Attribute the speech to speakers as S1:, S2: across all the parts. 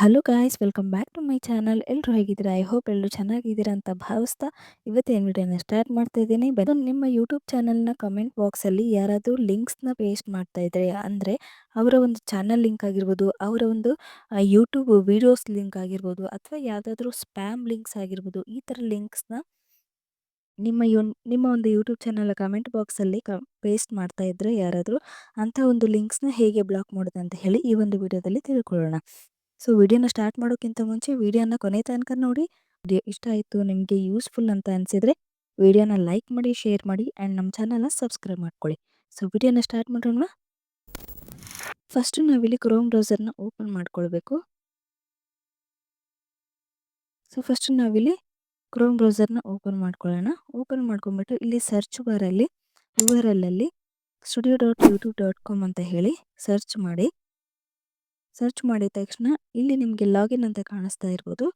S1: Hello guys, welcome back to my channel. ಎಲ್ಲರೂ ಹೇಗಿದ್ದೀರಾ? I hope ಎಲ್ಲರೂ ಚೆನ್ನಾಗಿದ್ದೀರಾ ಅಂತ ಭಾವಿಸ್ತಾ ಇವತ್ತಿನ ವಿಡಿಯೋನ ಸ್ಟಾರ್ಟ್ ಮಾಡ್ತಾ ಇದ್ದೀನಿ. ನಿಮ್ಮ ಯೂಟ್ಯೂಬ್ ಚಾನಲ್ನ ಕಮೆಂಟ್ ಬಾಕ್ಸಲ್ಲಿ ಯಾರಾದರೂ ಲಿಂಕ್ಸ್ನ ಪೇಸ್ಟ್ ಮಾಡ್ತಾ ಇದ್ರೆ, ಅಂದರೆ ಅವರ ಒಂದು ಚಾನಲ್ ಲಿಂಕ್ ಆಗಿರ್ಬೋದು, ಅವರ ಒಂದು ಯೂಟ್ಯೂಬ್ ವಿಡಿಯೋಸ್ ಲಿಂಕ್ ಆಗಿರ್ಬೋದು, ಅಥವಾ ಯಾವುದಾದ್ರೂ ಸ್ಪ್ಯಾಮ್ ಲಿಂಕ್ಸ್ ಆಗಿರ್ಬೋದು, ಈ ಥರ ಲಿಂಕ್ಸ್ನ ನಿಮ್ಮ ಒಂದು ಯೂಟ್ಯೂಬ್ ಚಾನಲ್ ಕಮೆಂಟ್ ಬಾಕ್ಸಲ್ಲಿ ಪೇಸ್ಟ್ ಮಾಡ್ತಾ ಇದ್ರೆ ಯಾರಾದರೂ, ಅಂಥ ಒಂದು ಲಿಂಕ್ಸ್ನ ಹೇಗೆ ಬ್ಲಾಕ್ ಮಾಡೋದು ಅಂತ ಹೇಳಿ ಈ ಒಂದು ವಿಡಿಯೋದಲ್ಲಿ ತಿಳ್ಕೊಳ್ಳೋಣ. ಸೊ ವಿಡಿಯೋನ ಸ್ಟಾರ್ಟ್ ಮಾಡೋಕ್ಕಿಂತ ಮುಂಚೆ ವಿಡಿಯೋನ ಕೊನೆ ತನಕ ನೋಡಿ. ವಿಡಿಯೋ ಇಷ್ಟ ಆಯಿತು, ನಿಮಗೆ ಯೂಸ್ಫುಲ್ ಅಂತ ಅನಿಸಿದರೆ ವಿಡಿಯೋನ ಲೈಕ್ ಮಾಡಿ, ಶೇರ್ ಮಾಡಿ ಆ್ಯಂಡ್ ನಮ್ಮ ಚಾನಲ್ನ ಸಬ್ಸ್ಕ್ರೈಬ್ ಮಾಡ್ಕೊಳ್ಳಿ. ಸೊ ವಿಡಿಯೋನ ಸ್ಟಾರ್ಟ್ ಮಾಡೋಣ. ಫಸ್ಟು ನಾವಿಲ್ಲಿ ಕ್ರೋಮ್ ಬ್ರೌಸರ್ನ ಓಪನ್ ಮಾಡ್ಕೊಳ್ಬೇಕು. ಸೊ ಫಸ್ಟು ನಾವಿಲ್ಲಿ ಕ್ರೋಮ್ ಬ್ರೌಸರ್ನ ಓಪನ್ ಮಾಡ್ಕೊಳ್ಳೋಣ. ಓಪನ್ ಮಾಡ್ಕೊಂಬಿಟ್ಟು ಇಲ್ಲಿ ಸರ್ಚ್ ಬಾರಲ್ಲಿ URL ಅಲ್ಲಿ studio.youtube.com ಅಂತ ಹೇಳಿ ಸರ್ಚ್ ಮಾಡಿ. ಸರ್ಚ್ ಮಾಡಿದ ತಕ್ಷಣ ಇಲ್ಲಿ ನಿಮಗೆ ಲಾಗಿನ್ ಅಂತ ಕಾಣಿಸ್ತಾ ಇರ್ಬೋದು.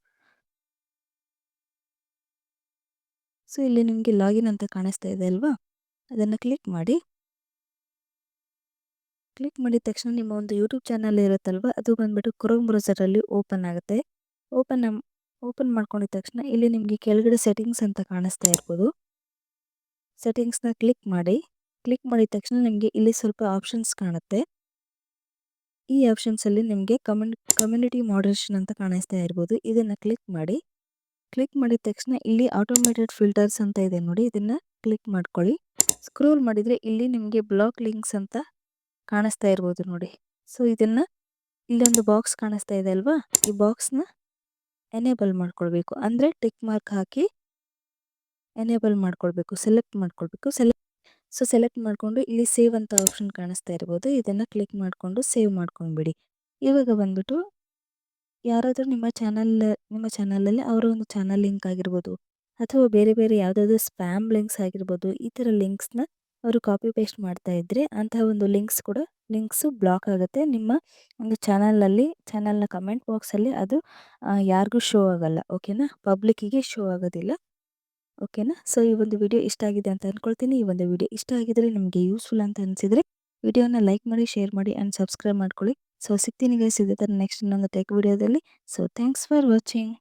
S1: ಸೊ ಇಲ್ಲಿ ನಿಮಗೆ ಲಾಗಿನ್ ಅಂತ ಕಾಣಿಸ್ತಾ ಇದೆ ಅಲ್ವಾ, ಅದನ್ನು ಕ್ಲಿಕ್ ಮಾಡಿ. ಕ್ಲಿಕ್ ಮಾಡಿದ ತಕ್ಷಣ ನಿಮ್ಮ ಒಂದು ಯೂಟ್ಯೂಬ್ ಚಾನಲ್ ಇರುತ್ತಲ್ವ, ಅದು ಬಂದ್ಬಿಟ್ಟು ಕ್ರೋಮ್ ಬ್ರೌಸರಲ್ಲಿ ಓಪನ್ ಆಗುತ್ತೆ. ಓಪನ್ ಮಾಡ್ಕೊಂಡಿದ ತಕ್ಷಣ ಇಲ್ಲಿ ನಿಮಗೆ ಕೆಳಗಡೆ ಸೆಟ್ಟಿಂಗ್ಸ್ ಅಂತ ಕಾಣಿಸ್ತಾ ಇರ್ಬೋದು. ಸೆಟ್ಟಿಂಗ್ಸ್ನ ಕ್ಲಿಕ್ ಮಾಡಿ. ಕ್ಲಿಕ್ ಮಾಡಿದ ತಕ್ಷಣ ನಿಮಗೆ ಇಲ್ಲಿ ಸ್ವಲ್ಪ ಆಪ್ಷನ್ಸ್ ಕಾಣುತ್ತೆ. ಈ ಆಪ್ಷನ್ಸಲ್ಲಿ ನಿಮಗೆ ಕಮ್ಯುನಿಟಿ ಮಾಡರೇಷನ್ ಅಂತ ಕಾಣಿಸ್ತಾ ಇರ್ಬೋದು. ಇದನ್ನು ಕ್ಲಿಕ್ ಮಾಡಿ. ಕ್ಲಿಕ್ ಮಾಡಿದ ತಕ್ಷಣ ಇಲ್ಲಿ ಆಟೋಮೇಟೆಡ್ ಫಿಲ್ಟರ್ಸ್ ಅಂತ ಇದೆ ನೋಡಿ, ಇದನ್ನು ಕ್ಲಿಕ್ ಮಾಡ್ಕೊಳ್ಳಿ. ಸ್ಕ್ರೋಲ್ ಮಾಡಿದರೆ ಇಲ್ಲಿ ನಿಮಗೆ ಬ್ಲಾಕ್ ಲಿಂಕ್ಸ್ ಅಂತ ಕಾಣಿಸ್ತಾ ಇರ್ಬೋದು ನೋಡಿ. ಸೊ ಇದನ್ನು ಇಲ್ಲೊಂದು ಬಾಕ್ಸ್ ಕಾಣಿಸ್ತಾ ಇದೆ ಅಲ್ವಾ, ಈ ಬಾಕ್ಸ್ನ ಎನೇಬಲ್ ಮಾಡ್ಕೊಳ್ಬೇಕು. ಅಂದರೆ ಟಿಕ್ ಮಾರ್ಕ್ ಹಾಕಿ ಎನೇಬಲ್ ಮಾಡ್ಕೊಳ್ಬೇಕು, ಸೆಲೆಕ್ಟ್ ಮಾಡ್ಕೊಳ್ಬೇಕು. ಸೆಲೆಕ್ಟ್ ಮಾಡಿಕೊಂಡು ಇಲ್ಲಿ ಸೇವ್ ಅಂತ ಆಪ್ಷನ್ ಕಾಣಿಸ್ತಾ ಇರ್ಬೋದು, ಇದನ್ನು ಕ್ಲಿಕ್ ಮಾಡಿಕೊಂಡು ಸೇವ್ ಮಾಡ್ಕೊಂಡ್ಬಿಡಿ. ಇವಾಗ ಬಂದ್ಬಿಟ್ಟು ಯಾರಾದರೂ ನಿಮ್ಮ ಚಾನಲಲ್ಲಿ ಅವರ ಒಂದು ಚಾನಲ್ ಲಿಂಕ್ ಆಗಿರ್ಬೋದು, ಅಥವಾ ಬೇರೆ ಬೇರೆ ಯಾವುದಾದ್ರೂ ಸ್ಪ್ಯಾಮ್ ಲಿಂಕ್ಸ್ ಆಗಿರ್ಬೋದು, ಈ ಥರ ಲಿಂಕ್ಸ್ನ ಅವರು ಕಾಪಿ ಪೇಸ್ಟ್ ಮಾಡ್ತಾ ಇದ್ದರೆ ಅಂತಹ ಒಂದು ಲಿಂಕ್ಸು ಬ್ಲಾಕ್ ಆಗುತ್ತೆ. ನಿಮ್ಮ ಒಂದು ಚಾನಲ್ನ ಕಮೆಂಟ್ ಬಾಕ್ಸಲ್ಲಿ ಅದು ಯಾರಿಗೂ ಶೋ ಆಗಲ್ಲ. ಓಕೆನಾ, ಪಬ್ಲಿಕ್ಕಿಗೆ ಶೋ ಆಗೋದಿಲ್ಲ. ಓಕೆನಾ. ಸೊ ಈ ಒಂದು ವಿಡಿಯೋ ಇಷ್ಟ ಆಗಿದೆ ಅಂತ ಅಂದ್ಕೊಳ್ತೀನಿ. ಈ ಒಂದು ವಿಡಿಯೋ ಇಷ್ಟ ಆಗಿದ್ರೆ, ನಿಮಗೆ ಯೂಸ್ಫುಲ್ ಅಂತ ಅನಿಸಿದರೆ ವಿಡಿಯೋನ ಲೈಕ್ ಮಾಡಿ, ಶೇರ್ ಮಾಡಿ ಆ್ಯಂಡ್ ಸಬ್ಸ್ಕ್ರೈಬ್ ಮಾಡ್ಕೊಳ್ಳಿ. ಸೊ ಸಿಗ್ತೀನಿ ಗೈಸ್ ಇದೇ ಥರ ನೆಕ್ಸ್ಟ್ ಇನ್ನೊಂದು ಟೆಕ್ ವಿಡಿಯೋದಲ್ಲಿ. So thanks for watching.